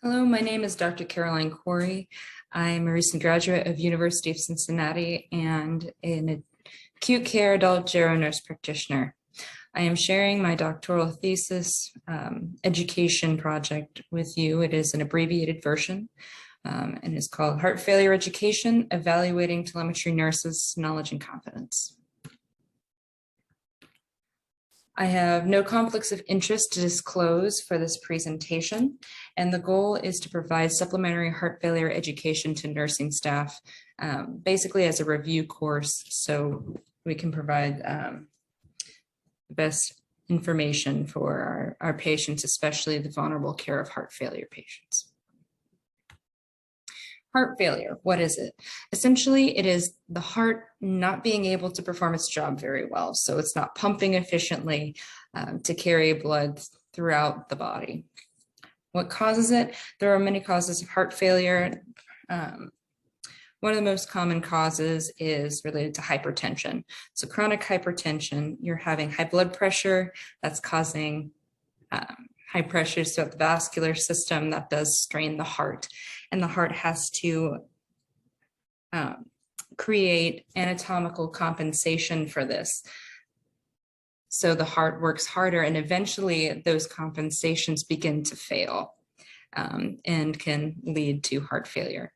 Hello, my name is Dr. Caroline Corey. I'm a recent graduate of University of Cincinnati and an acute care adult gero nurse practitioner. I am sharing my doctoral thesis education project with you. It is an abbreviated version and is called Heart Failure Education, Evaluating Telemetry Nurses' Knowledge and Confidence. I have no conflicts of interest to disclose for this presentation, and the goal is to provide supplementary heart failure education to nursing staff, basically as a review course, so we can provide the best information for our patients, especially the vulnerable care of heart failure patients. Heart failure, what is it? Essentially, it is the heart not being able to perform its job very well. So it's not pumping efficiently to carry blood throughout the body. What causes it? There are many causes of heart failure. One of the most common causes is related to hypertension. So chronic hypertension, you're having high blood pressure that's causing high pressures throughout the vascular system that does strain the heart. And the heart has to create anatomical compensation for this. So the heart works harder, and eventually those compensations begin to fail and can lead to heart failure.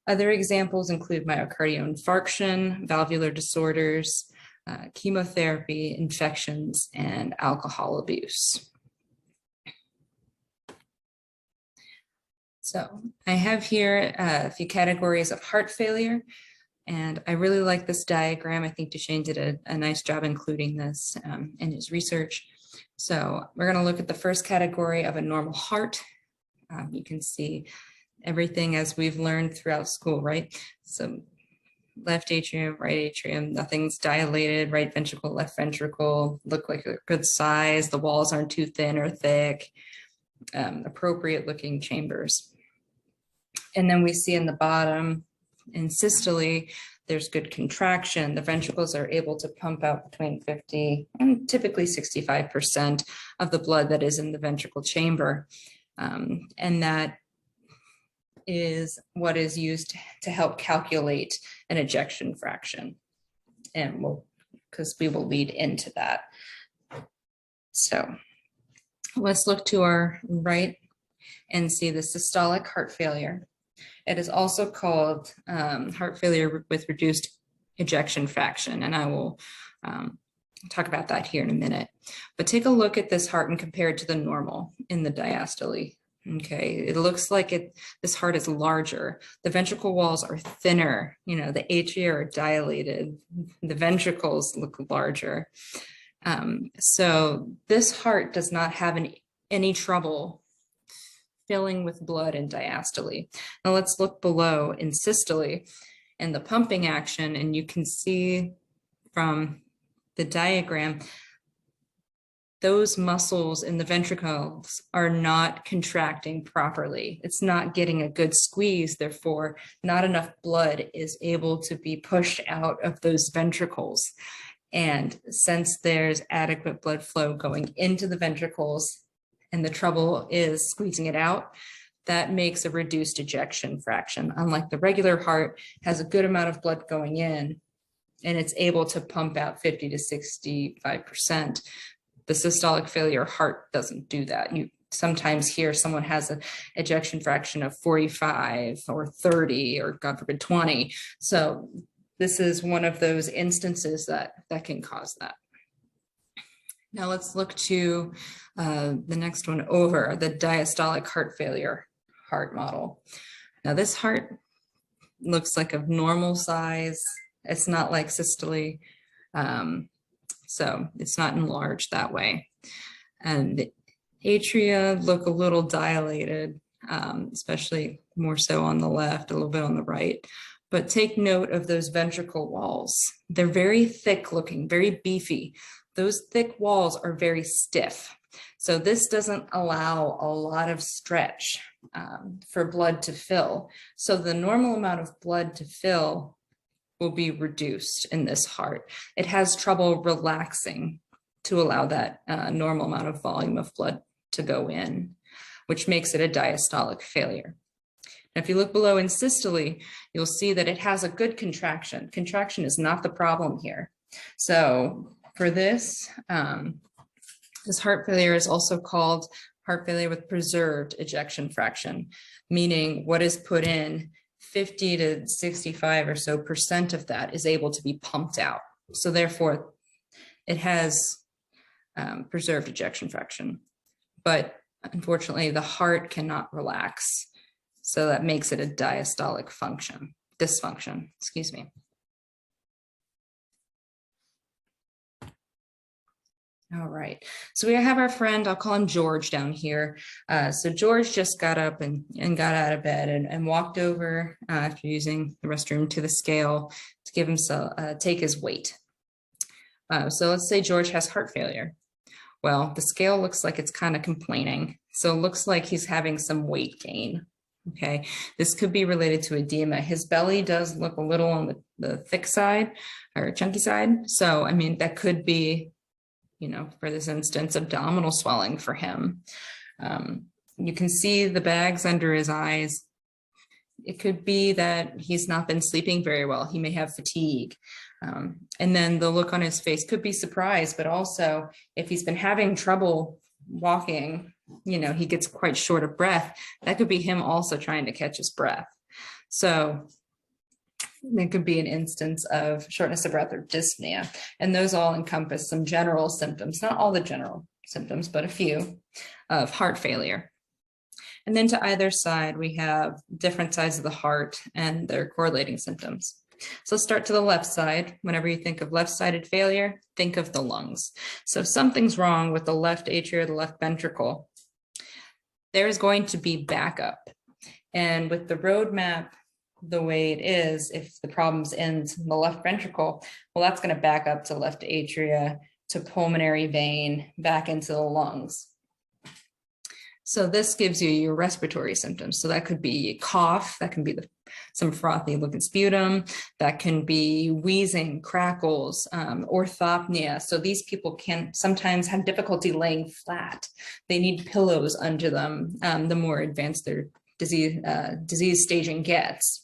Other examples include myocardial infarction, valvular disorders, chemotherapy, infections, and alcohol abuse. So I have here a few categories of heart failure, and I really like this diagram. I think Duchesne did a nice job including this in his research. So we're going to look at the first category of a normal heart. You can see everything as we've learned throughout school, right? So left atrium, right atrium, nothing's dilated, right ventricle, left ventricle, look like a good size. The walls aren't too thin or thick, appropriate looking chambers. And then we see in the bottom, in systole, there's good contraction. The ventricles are able to pump out between 50 and typically 65% of the blood that is in the ventricle chamber. And that is what is used to help calculate an ejection fraction. And because we will lead into that. So let's look to our right and see the systolic heart failure. It is also called heart failure with reduced ejection fraction, and I will talk about that here in a minute. But take a look at this heart and compare it to the normal in the diastole. Okay, it looks like this heart is larger. The ventricle walls are thinner. You know, the atria are dilated. The ventricles look larger. So this heart does not have any trouble filling with blood in diastole. Now let's look below in systole and the pumping action, and you can see from the diagram, those muscles in the ventricles are not contracting properly. It's not getting a good squeeze, therefore not enough blood is able to be pushed out of those ventricles. And since there's adequate blood flow going into the ventricles and the trouble is squeezing it out, that makes a reduced ejection fraction. Unlike the regular heart, has a good amount of blood going in and it's able to pump out 50 to 65%. The systolic failure heart doesn't do that. You sometimes hear someone has an ejection fraction of 45 or 30 or God forbid 20. So this is one of those instances that can cause that. Now let's look to the next one over, the diastolic heart failure heart model. Now this heart looks like a normal size. It's not like systole, so it's not enlarged that way. And the atria look a little dilated, especially more so on the left, a little bit on the right. But take note of those ventricle walls. They're very thick looking, very beefy. Those thick walls are very stiff. So this doesn't allow a lot of stretch for blood to fill. So the normal amount of blood to fill will be reduced in this heart. It has trouble relaxing to allow that normal amount of volume of blood to go in. which makes it a diastolic failure. Now, if you look below in systole, you'll see that it has a good contraction. Contraction is not the problem here. So for this, this heart failure is also called heart failure with preserved ejection fraction, meaning what is put in, 50 to 65 or so % of that is able to be pumped out. So therefore, it has preserved ejection fraction. But unfortunately, the heart cannot relax. So that makes it a diastolic dysfunction, excuse me. All right, so we have our friend, I'll call him George down here. So George just got up and got out of bed and walked over after using the restroom to the scale to give him take his weight. So let's say George has heart failure. Well, the scale looks like it's kind of complaining. So it looks like he's having some weight gain. Okay, this could be related to edema. His belly does look a little on the thick side or chunky side. So, I mean, that could be, you know, for this instance, abdominal swelling for him. You can see the bags under his eyes. It could be that he's not been sleeping very well. He may have fatigue. And then the look on his face could be surprise, but also if he's been having trouble walking, you know, he gets quite short of breath. That could be him also trying to catch his breath. So it could be an instance of shortness of breath or dyspnea. And those all encompass some general symptoms, not all the general symptoms, but a few of heart failure. And then to either side, we have different sides of the heart and their correlating symptoms. So start to the left side. Whenever you think of left-sided failure, think of the lungs. So if something's wrong with the left atria, the left ventricle, there is going to be backup. And with the roadmap the way it is, if the problem's in the left ventricle, well, that's going to back up to left atria, to pulmonary vein, back into the lungs. So this gives you your respiratory symptoms. So that could be cough, that can be some frothy looking sputum, that can be wheezing, crackles, orthopnea. So these people can sometimes have difficulty laying flat. They need pillows under them the more advanced their disease staging gets.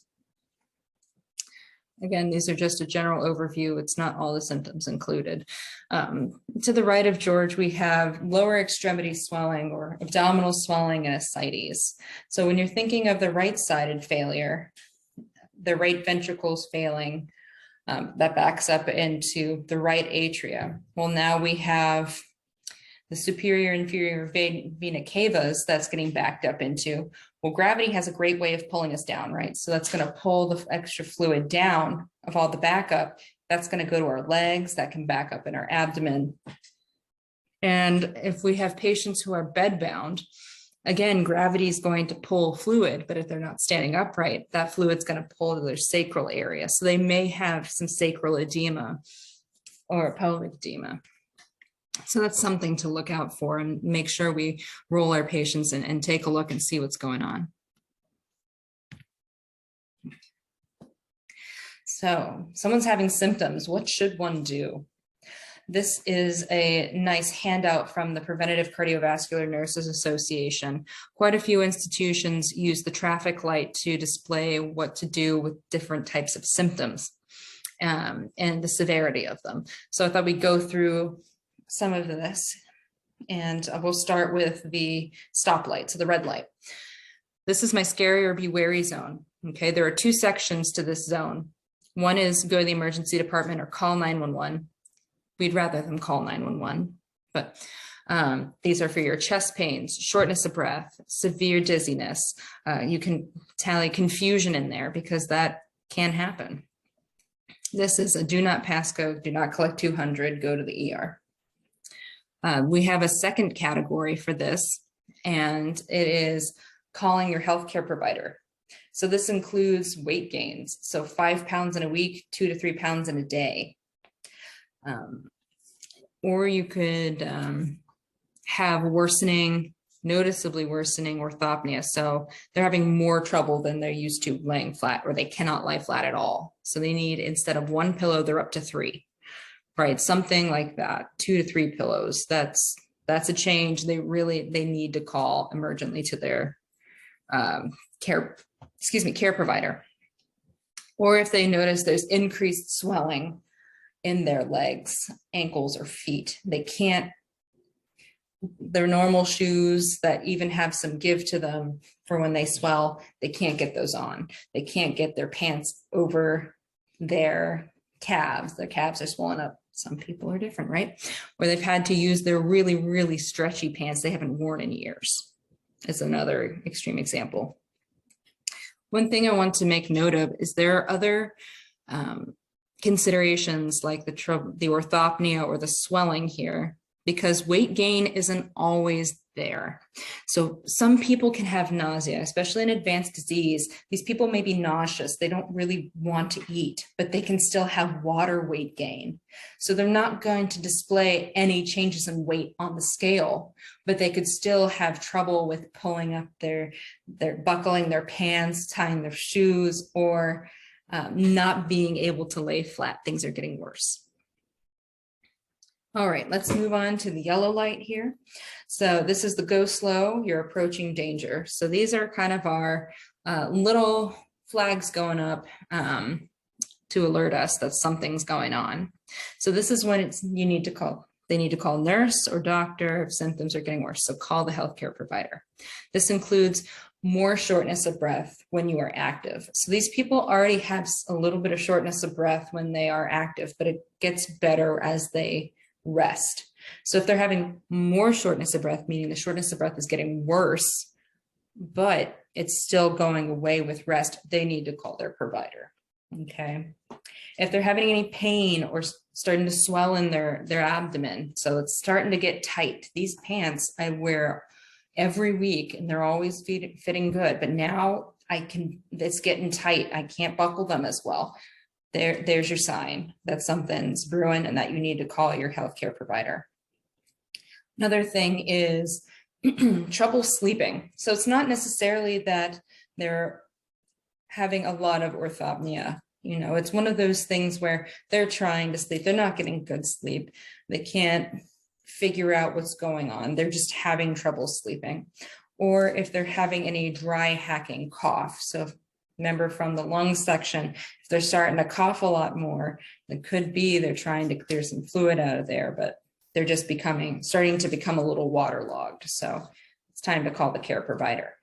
Again, these are just a general overview. It's not all the symptoms included. To the right of George, we have lower extremity swelling or abdominal swelling and ascites. So when you're thinking of the right-sided failure, the right ventricle's failing, that backs up into the right atria. Well, now we have the superior inferior vena cavas that's getting backed up into. Well, gravity has a great way of pulling us down, right? So that's going to pull the extra fluid down of all the backup. That's going to go to our legs. That can back up in our abdomen. And if we have patients who are bedbound, again, gravity is going to pull fluid, but if they're not standing upright, that fluid's going to pull to their sacral area. So they may have some sacral edema or pelvic edema. So that's something to look out for and make sure we roll our patients and take a look and see what's going on. So someone's having symptoms. What should one do? This is a nice handout from the Preventative Cardiovascular Nurses Association. Quite a few institutions use the traffic light to display what to do with different types of symptoms and the severity of them. So I thought we'd go through some of this, and we'll start with the stoplight, so the red light. This is my scary or be wary zone. Okay, there are two sections to this zone. One is go to the emergency department or call 911. We'd rather them call 911, but these are for your chest pains, shortness of breath, severe dizziness. You can tally confusion in there because that can happen. This is a do not pass code, do not collect 200, go to the ER. We have a second category for this, and it is calling your healthcare provider. So this includes weight gains. So 5 pounds in a week, 2 to 3 pounds in a day. Or you could have noticeably worsening orthopnea. So they're having more trouble than they're used to laying flat, or they cannot lie flat at all. So they need, instead of 1 pillow, they're up to 3. Right, something like that, 2 to 3 pillows. That's that's a change. They need to call emergently to their care provider. Or if they notice there's increased swelling in their legs, ankles, or feet, they can't, their normal shoes that even have some give to them for when they swell, they can't get those on. They can't get their pants over their calves. Their calves are swollen up. Some people are different, right? Or they've had to use their really, really stretchy pants they haven't worn in years. Is another extreme example. One thing I want to make note of is there are other considerations like the orthopnea or the swelling here, because weight gain isn't always there. So some people can have nausea, especially in advanced disease. These people may be nauseous. They don't really want to eat, but they can still have water weight gain. So they're not going to display any changes in weight on the scale, but they could still have trouble with pulling up their buckling their pants, tying their shoes, or not being able to lay flat. Things are getting worse. All right, let's move on to the yellow light here. So this is the go slow, you're approaching danger. So these are kind of our little flags going up to alert us that something's going on. So this is when they need to call nurse or doctor if symptoms are getting worse. So call the healthcare provider. This includes more shortness of breath when you are active. So these people already have a little bit of shortness of breath when they are active, but it gets better as they rest. So if they're having more shortness of breath, meaning the shortness of breath is getting worse, but it's still going away with rest, they need to call their provider. Okay. If they're having any pain or starting to swell in their abdomen, so it's starting to get tight. These pants I wear every week and they're always fitting good, but now it's getting tight. I can't buckle them as well. There's your sign that something's brewing and that you need to call your healthcare provider. Another thing is trouble sleeping. So it's not necessarily that they're having a lot of orthopnea. You know, it's one of those things where they're trying to sleep. They're not getting good sleep. They can't figure out what's going on. They're just having trouble sleeping. Or if they're having any dry hacking cough. So remember from the lung section, if they're starting to cough a lot more, it could be they're trying to clear some fluid out of there, but they're just starting to become a little waterlogged. So it's time to call the care provider.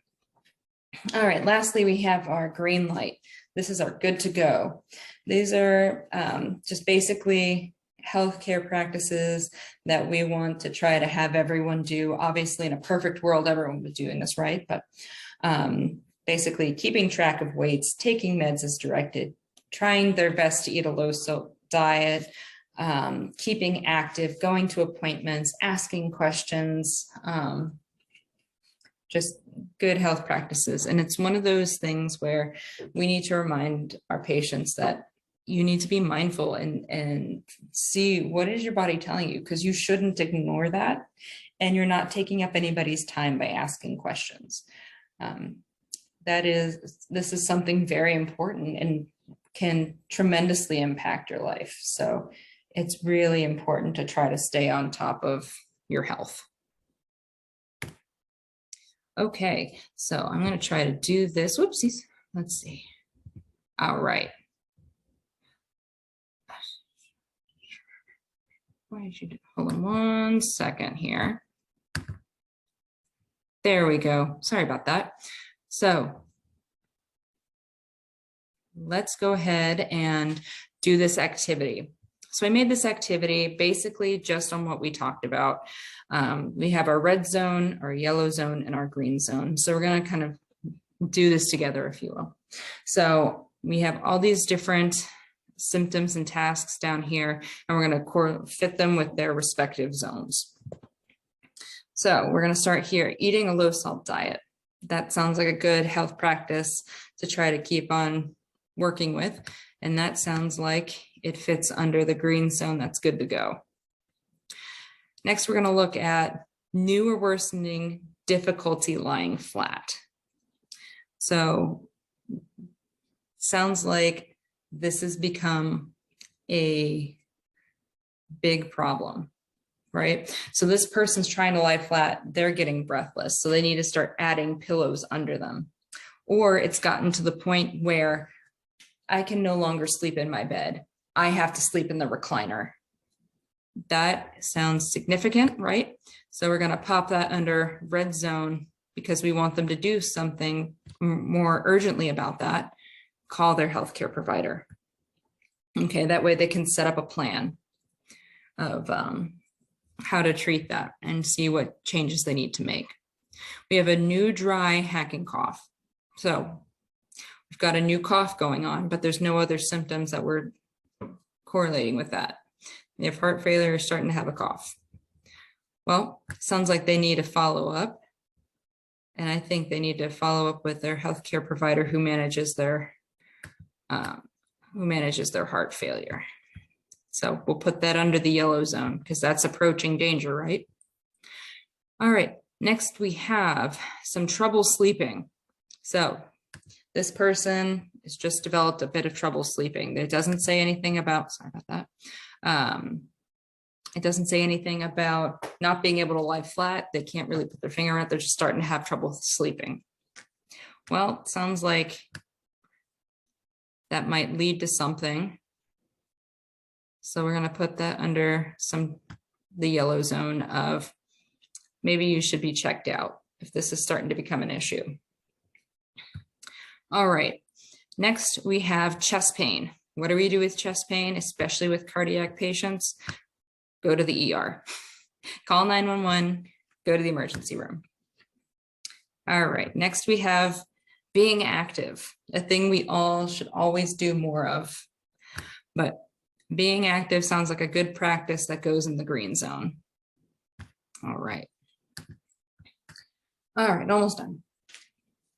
All right, lastly, we have our green light. This is our good to go. These are just basically healthcare practices that we want to try to have everyone do. Obviously, in a perfect world, everyone would be doing this, right? But basically keeping track of weights, taking meds as directed, trying their best to eat a low salt diet, keeping active, going to appointments, asking questions, just good health practices. And it's one of those things where we need to remind our patients that you need to be mindful and see what is your body telling you, because you shouldn't ignore that. And you're not taking up anybody's time by asking questions. This is something very important and can tremendously impact your life. So it's really important to try to stay on top of your health. Okay, so I'm going to try to do this. Whoopsies. Let's see. All right. Why did you do? Hold on 1 second here. There we go. Sorry about that. So let's go ahead and do this activity. So I made this activity basically just on what we talked about. We have our red zone, our yellow zone, and our green zone. So we're going to kind of do this together, if you will. So we have all these different symptoms and tasks down here, and we're going to fit them with their respective zones. So we're going to start here, eating a low salt diet. That sounds like a good health practice to try to keep on working with. And that sounds like it fits under the green zone. That's good to go. Next, we're going to look at new or worsening difficulty lying flat. So sounds like this has become a big problem, right? So this person's trying to lie flat, they're getting breathless. So they need to start adding pillows under them. Or it's gotten to the point where I can no longer sleep in my bed. I have to sleep in the recliner. That sounds significant, right? So we're going to pop that under red zone because we want them to do something more urgently about that. Call their healthcare provider. Okay, that way they can set up a plan of how to treat that and see what changes they need to make. We have a new dry hacking cough. So we've got a new cough going on, but there's no other symptoms that we're correlating with that. They have heart failure, starting to have a cough. Well, sounds like they need a follow-up. And I think they need to follow up with their healthcare provider who manages their heart failure. So we'll put that under the yellow zone because that's approaching danger, right? All right, next we have some trouble sleeping. So this person has just developed a bit of trouble sleeping. It doesn't say anything about, sorry about that. It doesn't say anything about not being able to lie flat. They can't really put their finger on it. They're just starting to have trouble sleeping. Well, it sounds like that might lead to something. So we're going to put that under the yellow zone of maybe you should be checked out if this is starting to become an issue. All right, next we have chest pain. What do we do with chest pain, especially with cardiac patients? Go to the ER, call 911, go to the emergency room. All right, next we have being active, a thing we all should always do more of. But being active sounds like a good practice that goes in the green zone. All right. All right, almost done.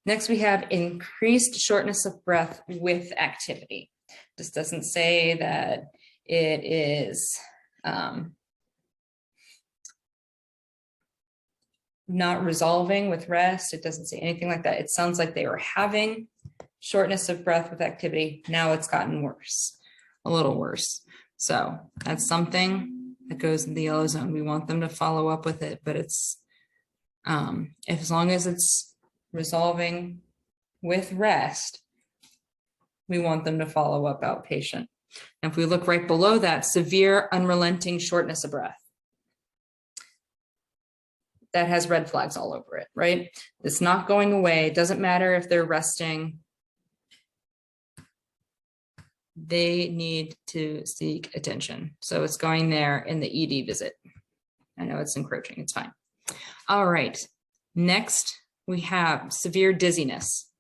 Next, we have increased shortness of breath with activity. This doesn't say that it is not resolving with rest. It doesn't say anything like that. It sounds like they were having shortness of breath with activity. Now it's gotten worse, a little worse. So that's something that goes in the yellow zone. We want them to follow up with it, but it's as long as it's resolving with rest, we want them to follow up outpatient. And if we look right below that, severe unrelenting shortness of breath. That has red flags all over it, right? It's not going away. It doesn't matter if they're resting. They need to seek attention. So it's going there in the ED visit. I know it's encroaching, it's fine. All right, next we have severe dizziness.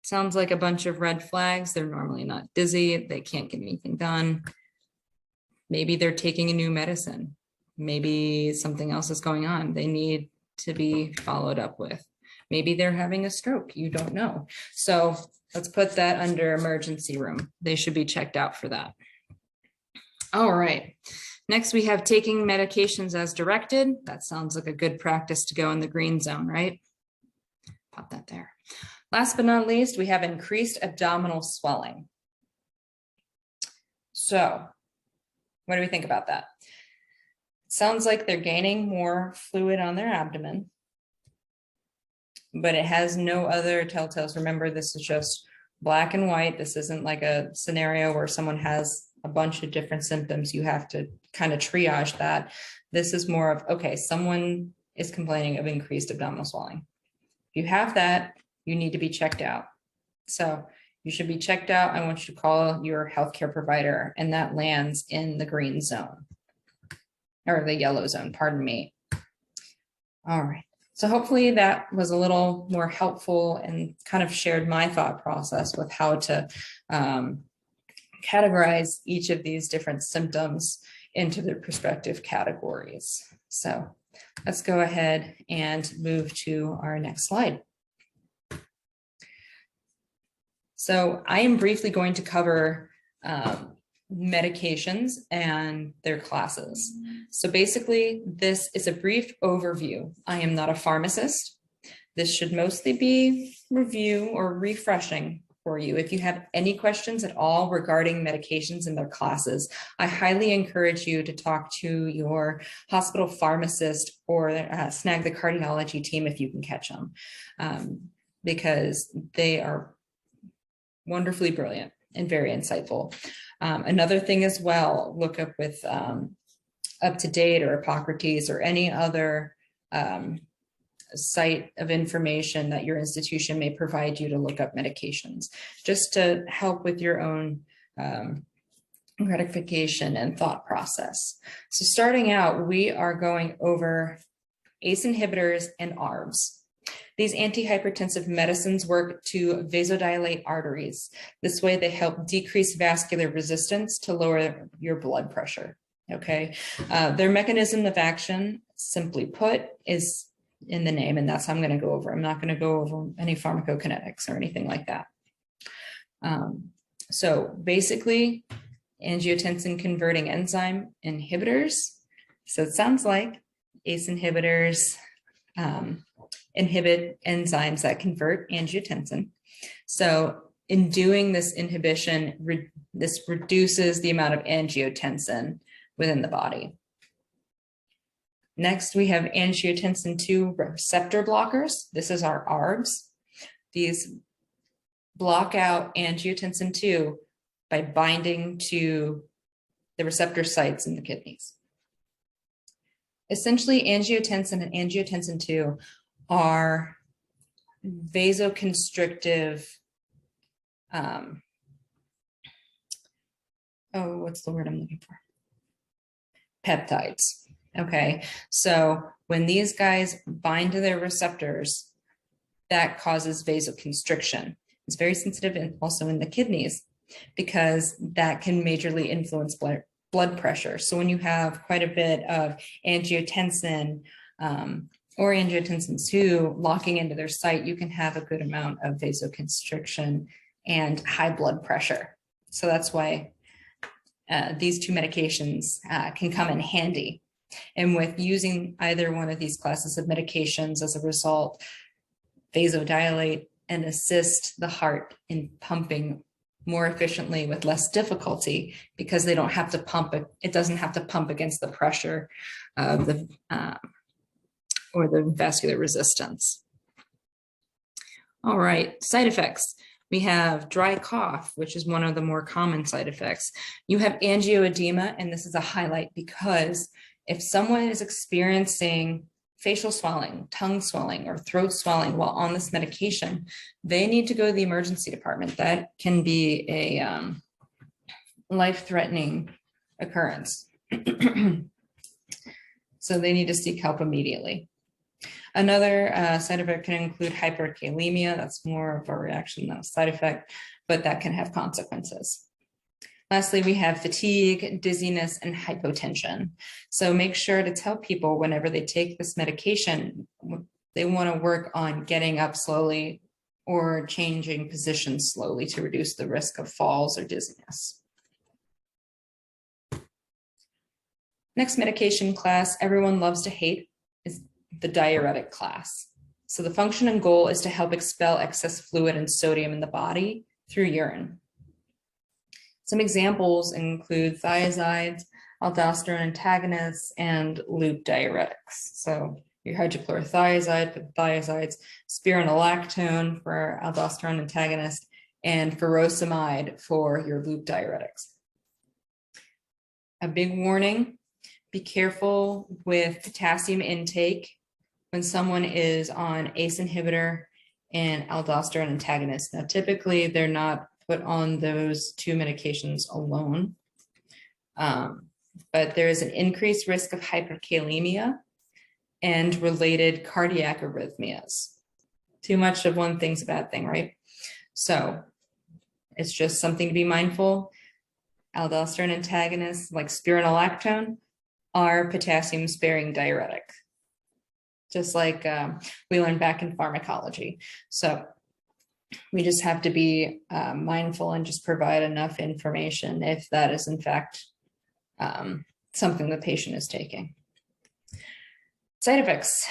Sounds like a bunch of red flags. They're normally not dizzy. They can't get anything done. Maybe they're taking a new medicine. Maybe something else is going on. They need to be followed up with. Maybe they're having a stroke. You don't know. So let's put that under emergency room. They should be checked out for that. All right. Next, we have taking medications as directed. That sounds like a good practice to go in the green zone, right? Pop that there. Last but not least, we have increased abdominal swelling. So what do we think about that? Sounds like they're gaining more fluid on their abdomen, but it has no other telltales. Remember, this is just black and white. This isn't like a scenario where someone has a bunch of different symptoms. You have to kind of triage that. This is more of, okay, someone is complaining of increased abdominal swelling. If you have that, you need to be checked out. So you should be checked out. I want you to call your healthcare provider, and that lands in the green zone. Or the yellow zone, pardon me. All right, so hopefully that was a little more helpful and kind of shared my thought process with how to categorize each of these different symptoms into their respective categories. So let's go ahead and move to our next slide. So I am briefly going to cover medications and their classes. So basically, this is a brief overview. I am not a pharmacist. This should mostly be review or refreshing for you. If you have any questions at all regarding medications in their classes, I highly encourage you to talk to your hospital pharmacist or snag the cardiology team if you can catch them, because they are wonderfully brilliant and very insightful. Another thing as well, look up with UpToDate or Hippocrates or any other site of information that your institution may provide you to look up medications, just to help with your own gratification and thought process. So starting out, we are going over ACE inhibitors and ARBs. These antihypertensive medicines work to vasodilate arteries. This way they help decrease vascular resistance to lower your blood pressure, okay? Their mechanism of action, simply put, is in the name, and that's how I'm gonna go over. I'm not gonna go over any pharmacokinetics or anything like that. So basically, angiotensin converting enzyme inhibitors. So it sounds like ACE inhibitors inhibit enzymes that convert angiotensin. So in doing this inhibition, this reduces the amount of angiotensin within the body. Next, we have angiotensin II receptor blockers. This is our ARBs. These block out angiotensin II by binding to the receptor sites in the kidneys. Essentially, angiotensin and angiotensin II are vasoconstrictive, what's the word I'm looking for? Peptides. Okay, so when these guys bind to their receptors, that causes vasoconstriction. It's very sensitive and also in the kidneys because that can majorly influence blood pressure. So when you have quite a bit of angiotensin or angiotensin II locking into their site, you can have a good amount of vasoconstriction and high blood pressure. So that's why these two medications can come in handy. And with using either one of these classes of medications as a result, vasodilate and assist the heart in pumping more efficiently with less difficulty because they don't have to pump it. It doesn't have to pump against the pressure of the or the vascular resistance. All right, side effects. We have dry cough, which is one of the more common side effects. You have angioedema, and this is a highlight because if someone is experiencing facial swelling, tongue swelling, or throat swelling while on this medication, they need to go to the emergency department. That can be a life-threatening occurrence. So they need to seek help immediately. Another side effect can include hyperkalemia. That's more of a reaction than a side effect, but that can have consequences. Lastly, we have fatigue, dizziness, and hypotension. So make sure to tell people whenever they take this medication, they want to work on getting up slowly or changing positions slowly to reduce the risk of falls or dizziness. Next medication class everyone loves to hate is the diuretic class. So the function and goal is to help expel excess fluid and sodium in the body through urine. Some examples include thiazides, aldosterone antagonists, and loop diuretics. So your hydrochlorothiazide for the thiazides, spironolactone for aldosterone antagonist, and furosemide for your loop diuretics. A big warning, be careful with potassium intake when someone is on ACE inhibitor and aldosterone antagonist. Now, typically they're not put on those two medications alone, but there is an increased risk of hyperkalemia and related cardiac arrhythmias. Too much of one thing's a bad thing, right? So it's just something to be mindful. Aldosterone antagonists like spironolactone are potassium sparing diuretic, just like we learned back in pharmacology. So we just have to be mindful and just provide enough information if that is in fact something the patient is taking. Side effects,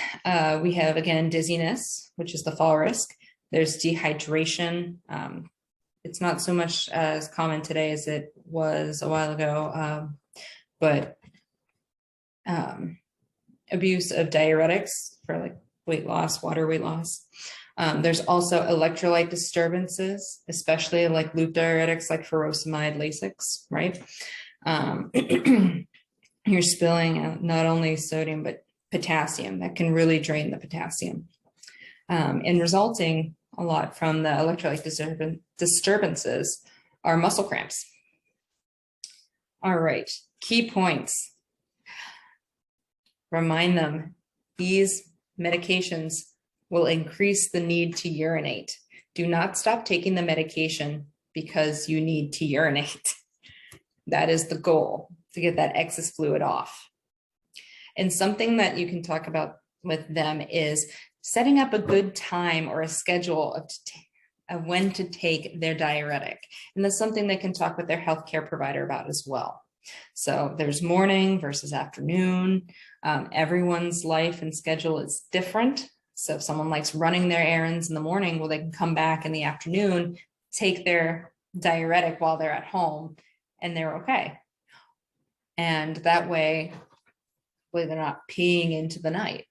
we have again dizziness, which is the fall risk. There's dehydration, It's not so much as common today as it was a while ago, but abuse of diuretics for like weight loss, water weight loss. There's also electrolyte disturbances, especially like loop diuretics like furosemide, Lasix, right? You're spilling out not only sodium, but potassium that can really drain the potassium. And resulting a lot from the electrolyte disturbances are muscle cramps. All right, key points. Remind them, these medications will increase the need to urinate. Do not stop taking the medication because you need to urinate. That is the goal, to get that excess fluid off. And something that you can talk about with them is setting up a good time or a schedule of when to take their diuretic. And that's something they can talk with their healthcare provider about as well. So there's morning versus afternoon. Everyone's life and schedule is different. So if someone likes running their errands in the morning, well, they can come back in the afternoon, take their diuretic while they're at home, and they're okay. And that way, they're not peeing into the night.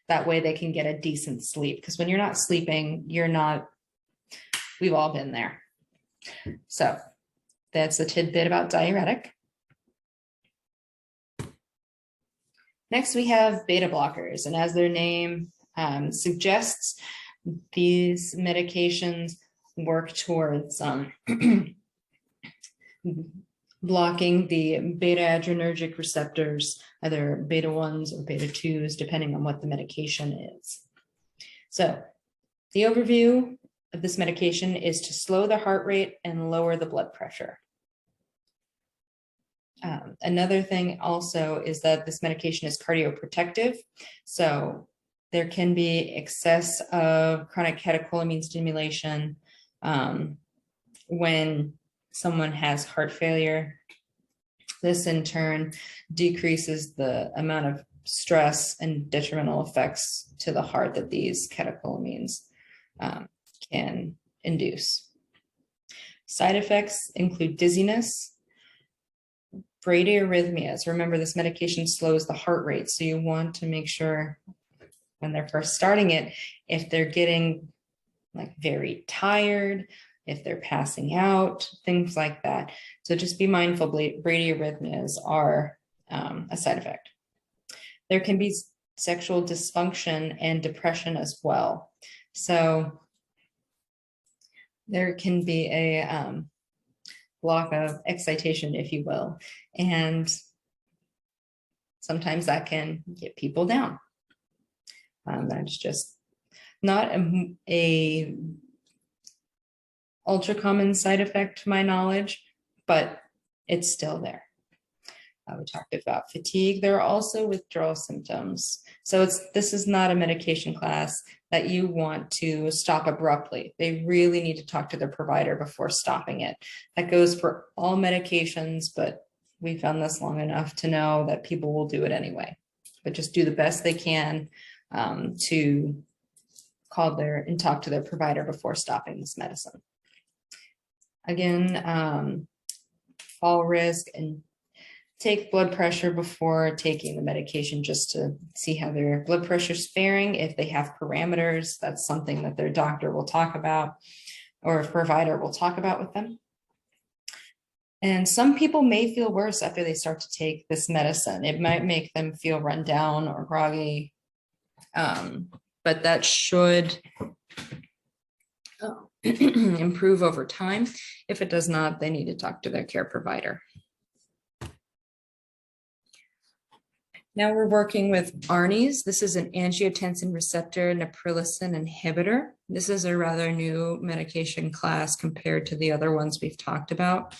That way they can get a decent sleep. Because when you're not sleeping, we've all been there. So that's a tidbit about diuretic. Next, we have beta blockers. And as their name suggests, these medications work towards blocking the beta adrenergic receptors, either beta 1s or beta 2s, depending on what the medication is. So the overview of this medication is to slow the heart rate and lower the blood pressure. Another thing also is that this medication is cardioprotective. So there can be excess of chronic catecholamine stimulation when someone has heart failure. This in turn decreases the amount of stress and detrimental effects to the heart that these catecholamines can induce. Side effects include dizziness, bradyarrhythmias. Remember, this medication slows the heart rate, so you want to make sure when they're first starting it, if they're getting like very tired, if they're passing out, things like that. So just be mindful, bradyarrhythmias are a side effect. There can be sexual dysfunction and depression as well. So there can be a block of excitation, if you will, and sometimes that can get people down. That's just not a ultra common side effect to my knowledge, but it's still there. We talked about fatigue. There are also withdrawal symptoms. So this is not a medication class that you want to stop abruptly. They really need to talk to their provider before stopping it. That goes for all medications, but we've done this long enough to know that people will do it anyway. But just do the best they can to call and talk to their provider before stopping this medicine. Again, fall risk and take blood pressure before taking the medication just to see how their blood pressure is faring. If they have parameters, that's something that their doctor will talk about or a provider will talk about with them. And some people may feel worse after they start to take this medicine. It might make them feel run down or groggy, but that should improve over time. If it does not, they need to talk to their care provider. Now we're working with ARNIs. This is an angiotensin receptor neprilysin inhibitor. This is a rather new medication class compared to the other ones we've talked about.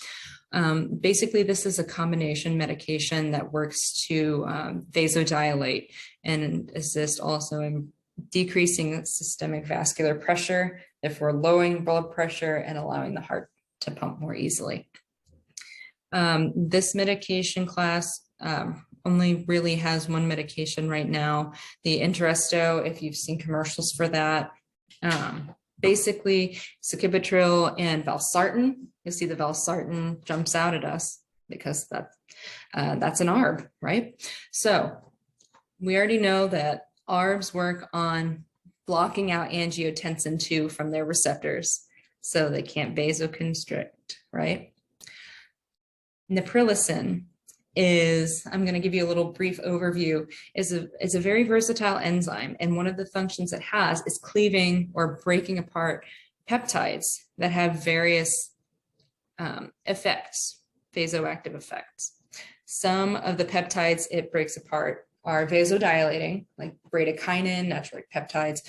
Basically, this is a combination medication that works to vasodilate and assist also in decreasing systemic vascular pressure, therefore lowering blood pressure and allowing the heart to pump more easily. This medication class only really has one medication right now, the Entresto, if you've seen commercials for that. basically sacubitril and valsartan. You'll see the valsartan jumps out at us because that's an ARB, right? So we already know that ARBs work on blocking out angiotensin II from their receptors, so they can't vasoconstrict, right? Neprilysin is, I'm going to give you a little brief overview, is a very versatile enzyme. And one of the functions it has is cleaving or breaking apart peptides that have various effects, vasoactive effects. Some of the peptides it breaks apart are vasodilating, like bradykinin, natriuretic peptides.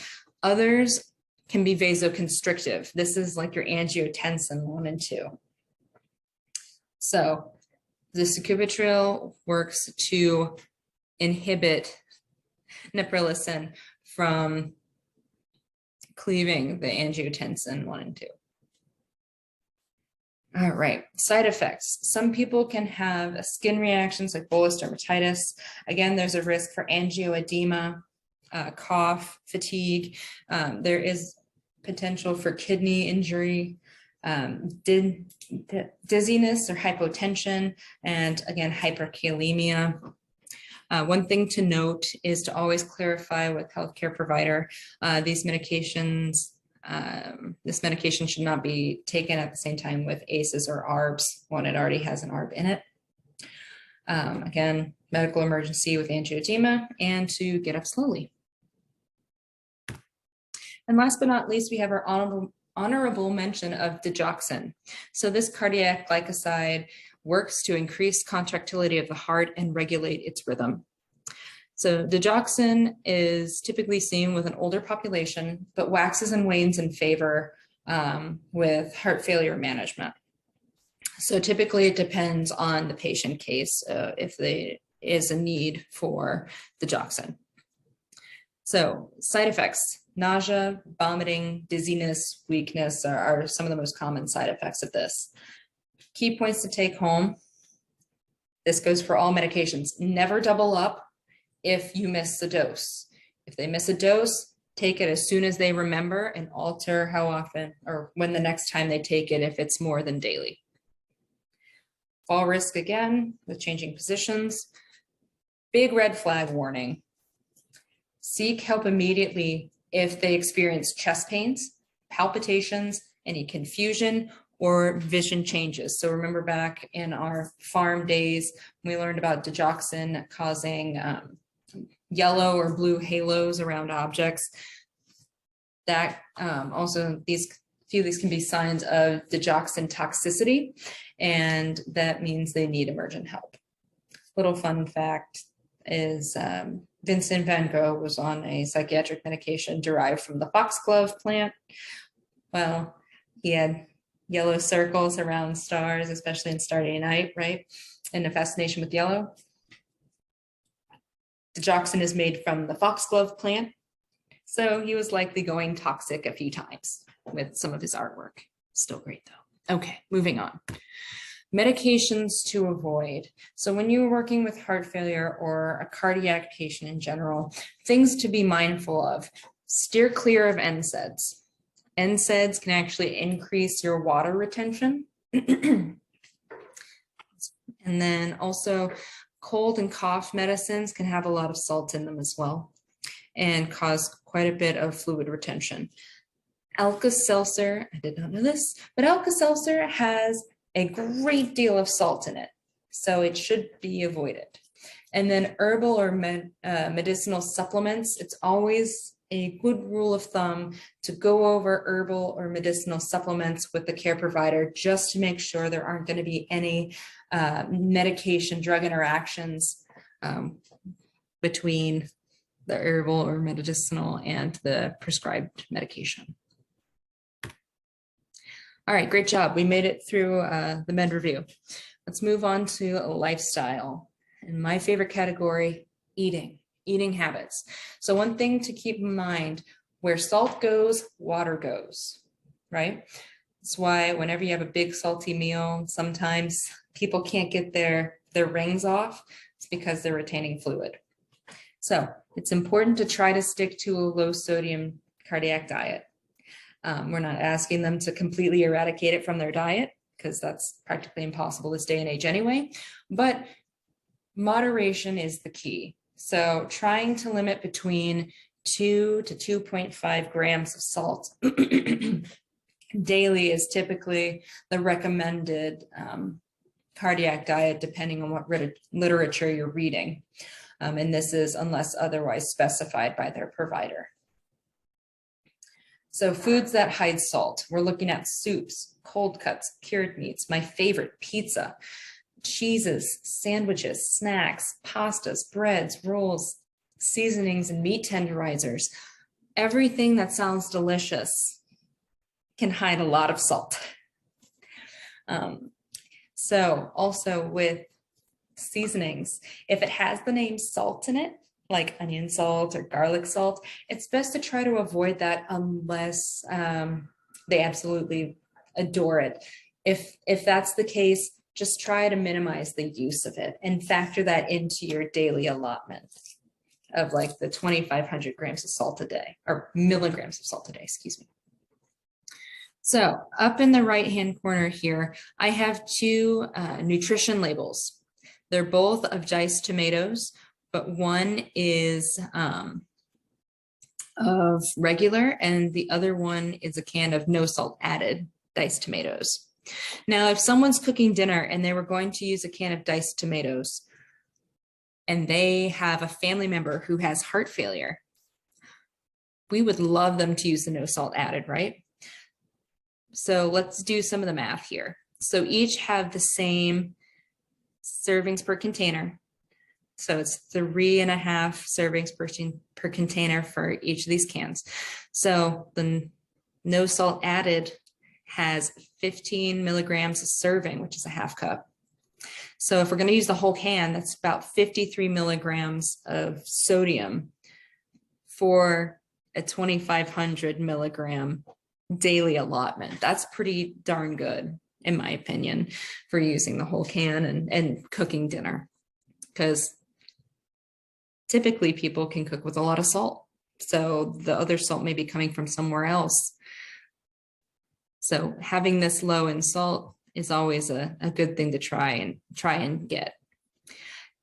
Others can be vasoconstrictive. This is like your angiotensin 1 and 2. So the sacubitril works to inhibit neprilysin from cleaving the angiotensin 1 and 2. All right, side effects. Some people can have skin reactions like bullous dermatitis. Again, there's a risk for angioedema, cough, fatigue. There is potential for kidney injury, dizziness or hypotension, and again, hyperkalemia. One thing to note is to always clarify with healthcare provider, these medications, this medication should not be taken at the same time with ACEs or ARBs when it already has an ARB in it. Again, medical emergency with angioedema and to get up slowly. And last but not least, we have our honorable mention of digoxin. So this cardiac glycoside works to increase contractility of the heart and regulate its rhythm. So digoxin is typically seen with an older population, but waxes and wanes in favor with heart failure management. So typically it depends on the patient case if there is a need for digoxin. So side effects, nausea, vomiting, dizziness, weakness are some of the most common side effects of this. Key points to take home. This goes for all medications. Never double up if you miss a dose. If they miss a dose, take it as soon as they remember and alter how often or when the next time they take it if it's more than daily. Fall risk again with changing positions. Big red flag warning. Seek help immediately if they experience chest pains, palpitations, any confusion, or vision changes. So remember back in our farm days, we learned about digoxin causing yellow or blue halos around objects. That also, few of these can be signs of digoxin toxicity, and that means they need emergent help. Little fun fact is Vincent van Gogh was on a psychiatric medication derived from the foxglove plant. Well, he had yellow circles around stars, especially in Starry Night, right? And a fascination with yellow. Digoxin is made from the foxglove plant. So he was likely going toxic a few times with some of his artwork. Still great though. Okay, moving on. Medications to avoid. So when you're working with heart failure or a cardiac patient in general, things to be mindful of. Steer clear of NSAIDs. NSAIDs can actually increase your water retention. And then also cold and cough medicines can have a lot of salt in them as well and cause quite a bit of fluid retention. Alka-Seltzer, I did not know this, but Alka-Seltzer has a great deal of salt in it, so it should be avoided. And then herbal or medicinal supplements, it's always a good rule of thumb to go over herbal or medicinal supplements with the care provider just to make sure there aren't going to be any medication drug interactions between the herbal or medicinal and the prescribed medication. All right, great job. We made it through the med review. Let's move on to lifestyle. And my favorite category, eating habits. So one thing to keep in mind, where salt goes, water goes, right? That's why whenever you have a big salty meal, sometimes people can't get their rings off. It's because they're retaining fluid. So it's important to try to stick to a low sodium cardiac diet. We're not asking them to completely eradicate it from their diet because that's practically impossible this day and age anyway, but moderation is the key. So trying to limit between 2 to 2.5 grams of salt daily is typically the recommended cardiac diet, depending on what literature you're reading. And this is unless otherwise specified by their provider. So foods that hide salt, we're looking at soups, cold cuts, cured meats, my favorite, pizza, cheeses, sandwiches, snacks, pastas, breads, rolls, seasonings, and meat tenderizers. Everything that sounds delicious can hide a lot of salt. So also with seasonings, if it has the name salt in it, like onion salt or garlic salt, it's best to try to avoid that unless they absolutely adore it. If that's the case, just try to minimize the use of it and factor that into your daily allotment of like the 2,500 grams of salt a day, or milligrams of salt a day, excuse me. So up in the right-hand corner here, I have two nutrition labels. They're both of diced tomatoes, but one is of regular and the other one is a can of no salt added diced tomatoes. Now, if someone's cooking dinner and they were going to use a can of diced tomatoes and they have a family member who has heart failure, we would love them to use the no salt added, right? So let's do some of the math here. So each have the same servings per container. So it's 3.5 servings per container for each of these cans. So the no salt added has 15 milligrams a serving, which is a half cup. So if we're going to use the whole can, that's about 53 milligrams of sodium for a 2,500 milligram daily allotment. That's pretty darn good, in my opinion, for using the whole can and cooking dinner, because typically people can cook with a lot of salt. So the other salt may be coming from somewhere else. So having this low in salt is always a good thing to try and get.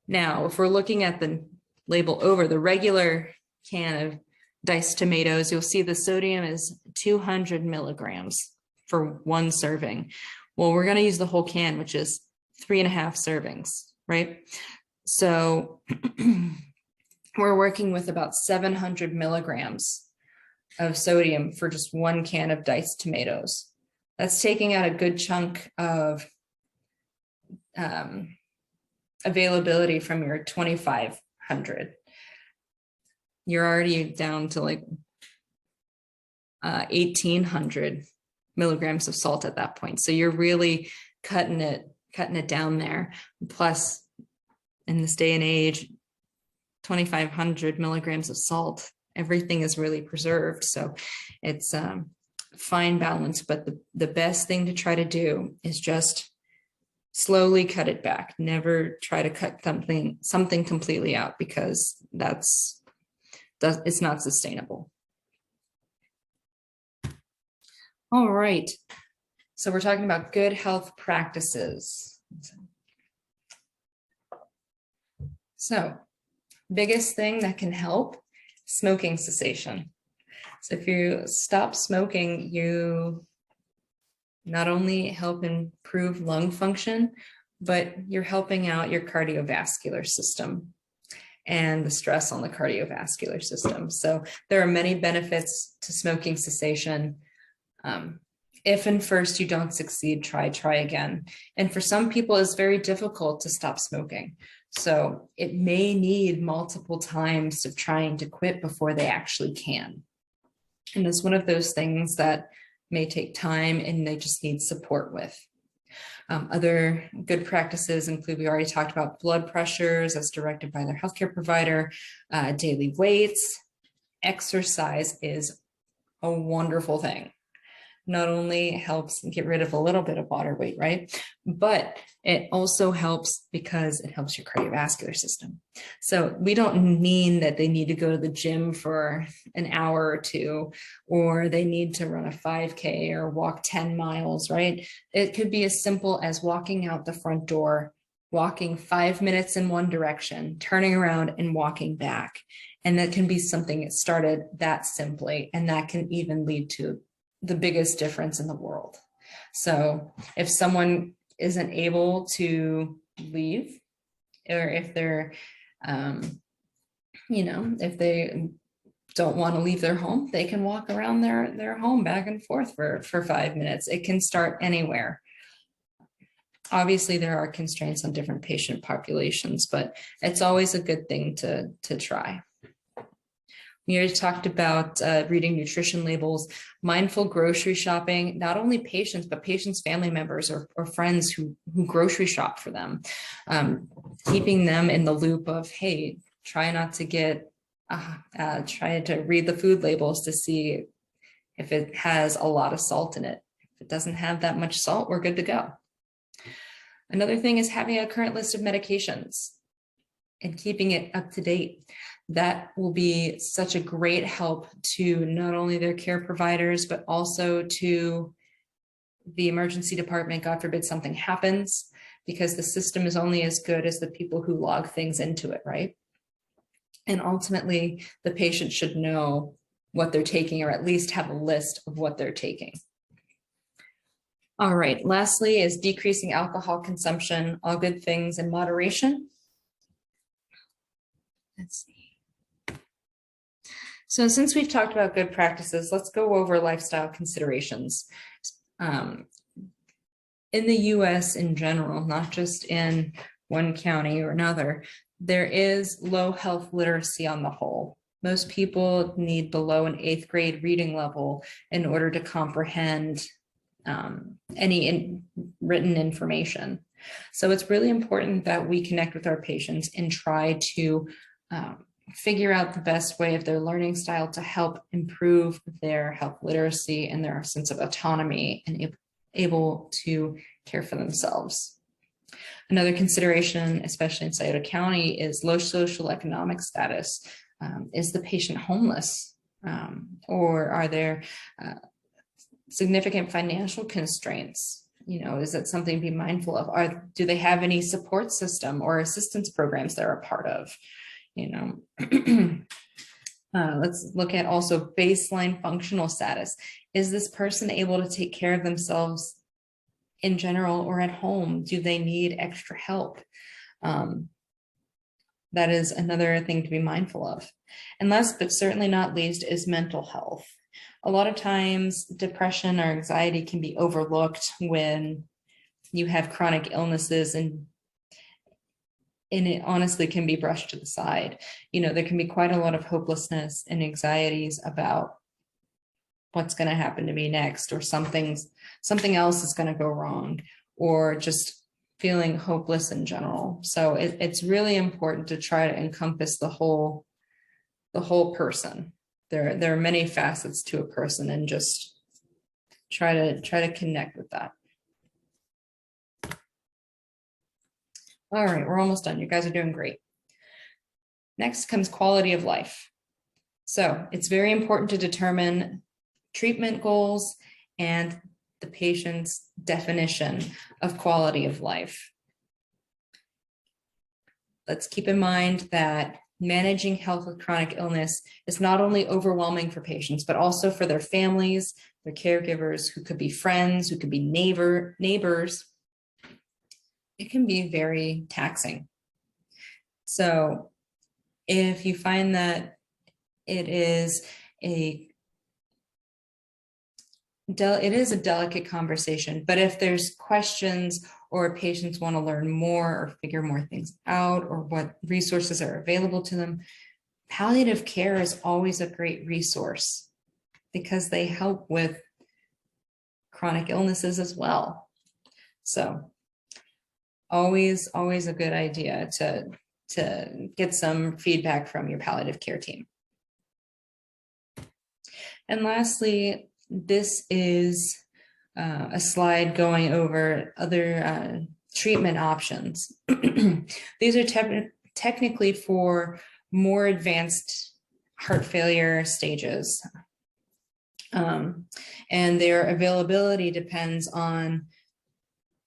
Now, if we're looking at the label over the regular can of diced tomatoes, you'll see the sodium is 200 milligrams for one serving. Well, we're going to use the whole can, which is 3.5 servings, right? So we're working with about 700 milligrams of sodium for just one can of diced tomatoes. That's taking out a good chunk of availability from your 2,500. You're already down to like 1,800 milligrams of salt at that point. So you're really cutting it down there. Plus, in this day and age, 2,500 milligrams of salt, everything is really preserved. So it's fine balance, but the best thing to try to do is just slowly cut it back. Never try to cut something completely out, because it's not sustainable. All right, so we're talking about good health practices. So biggest thing that can help, smoking cessation. So if you stop smoking, you not only help improve lung function, but you're helping out your cardiovascular system and the stress on the cardiovascular system. So there are many benefits to smoking cessation. If and first you don't succeed, try again. And for some people, it's very difficult to stop smoking. So it may need multiple times of trying to quit before they actually can. And it's one of those things that may take time and they just need support with. Other good practices include, we already talked about blood pressures as directed by their healthcare provider, daily weights. Exercise is a wonderful thing. not only helps get rid of a little bit of water weight, right? But it also helps because it helps your cardiovascular system. So we don't mean that they need to go to the gym for an hour or two, or they need to run a 5K or walk 10 miles, right? It could be as simple as walking out the front door, walking 5 minutes in one direction, turning around and walking back. And that can be something that started that simply, and that can even lead to the biggest difference in the world. So if someone isn't able to leave, or if they're, if they don't want to leave their home, they can walk around their home back and forth for 5 minutes. It can start anywhere. Obviously, there are constraints on different patient populations, but it's always a good thing to try. We already talked about reading nutrition labels, mindful grocery shopping, not only patients, but patients' family members or friends who grocery shop for them, keeping them in the loop of, hey, try not to get, try to read the food labels to see if it has a lot of salt in it. If it doesn't have that much salt, we're good to go. Another thing is having a current list of medications and keeping it up to date. That will be such a great help to not only their care providers, but also to the emergency department, God forbid something happens, because the system is only as good as the people who log things into it, right? And ultimately, the patient should know what they're taking, or at least have a list of what they're taking. All right, lastly is decreasing alcohol consumption, all good things in moderation. Let's see. So since we've talked about good practices, let's go over lifestyle considerations. In the US in general, not just in one county or another, there is low health literacy on the whole. Most people need below an 8th grade reading level in order to comprehend any written information. So it's really important that we connect with our patients and try to figure out the best way of their learning style to help improve their health literacy and their sense of autonomy and able to care for themselves. Another consideration, especially in Scioto County, is low social economic status. Is the patient homeless? Or are there significant financial constraints? Is that something to be mindful of? Do they have any support system or assistance programs they're a part of? Let's look at also baseline functional status. Is this person able to take care of themselves in general or at home? Do they need extra help? That is another thing to be mindful of. And last but certainly not least is mental health. A lot of times depression or anxiety can be overlooked when you have chronic illnesses, and it honestly can be brushed to the side. There can be quite a lot of hopelessness and anxieties about what's going to happen to me next, or something else is going to go wrong, or just feeling hopeless in general. So it's really important to try to encompass the whole person. There are many facets to a person, and just try to connect with that. All right, we're almost done. You guys are doing great. Next comes quality of life. So it's very important to determine treatment goals and the patient's definition of quality of life. Let's keep in mind that managing health with chronic illness is not only overwhelming for patients, but also for their families, their caregivers, who could be friends, who could be neighbors. It can be very taxing. So if you find that it is a delicate conversation, but if there's questions or patients want to learn more or figure more things out, or what resources are available to them, palliative care is always a great resource, because they help with chronic illnesses as well. So always a good idea to get some feedback from your palliative care team. And lastly, this is a slide going over other treatment options. These are technically for more advanced heart failure stages. And their availability depends on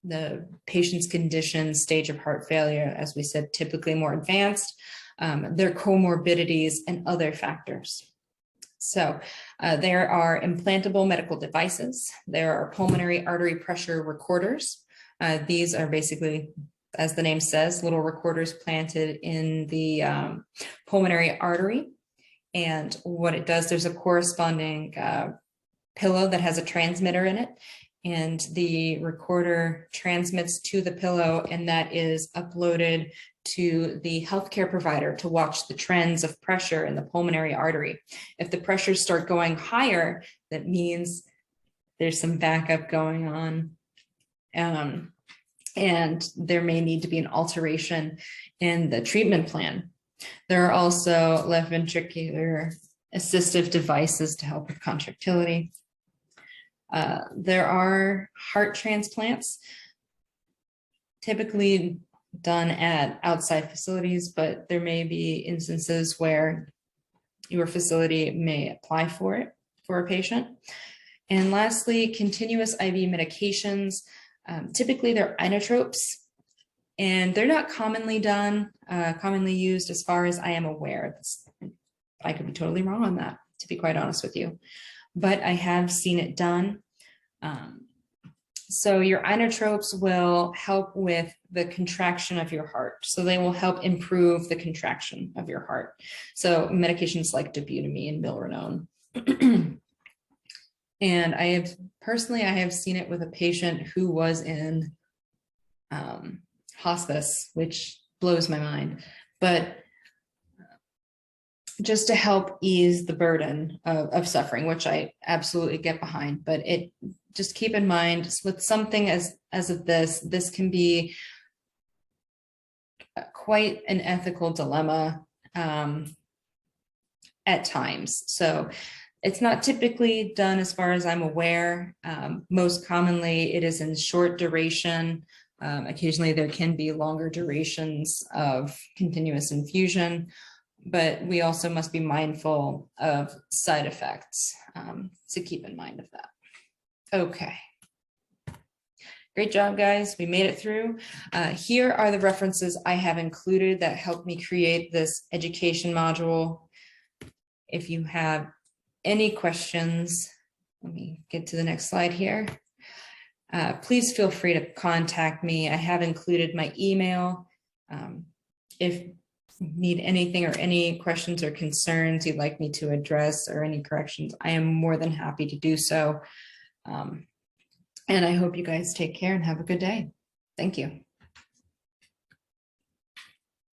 the patient's condition, stage of heart failure, as we said, typically more advanced, their comorbidities and other factors. So there are implantable medical devices. There are pulmonary artery pressure recorders. These are basically, as the name says, little recorders planted in the pulmonary artery. And what it does, there's a corresponding pillow that has a transmitter in it. And the recorder transmits to the pillow, and that is uploaded to the healthcare provider to watch the trends of pressure in the pulmonary artery. If the pressures start going higher, that means there's some backup going on. And there may need to be an alteration in the treatment plan. There are also left ventricular assistive devices to help with contractility. There are heart transplants, typically done at outside facilities, but there may be instances where your facility may apply for it for a patient. And lastly, continuous IV medications. Typically they're inotropes, and they're not commonly used as far as I am aware. I could be totally wrong on that, to be quite honest with you, but I have seen it done. So your inotropes will help with the contraction of your heart. So they will help improve the contraction of your heart. So medications like dobutamine and milrinone. And I have seen it with a patient who was in hospice, which blows my mind. But just to help ease the burden of suffering, which I absolutely get behind, but just keep in mind with something as of this can be quite an ethical dilemma at times. So it's not typically done as far as I'm aware. Most commonly it is in short duration. Occasionally there can be longer durations of continuous infusion, but we also must be mindful of side effects to keep in mind of that. Okay. Great job, guys. We made it through. Here are the references I have included that helped me create this education module. If you have any questions, let me get to the next slide here. Please feel free to contact me. I have included my email. If you need anything or any questions or concerns you'd like me to address or any corrections, I am more than happy to do so. And I hope you guys take care and have a good day. Thank you.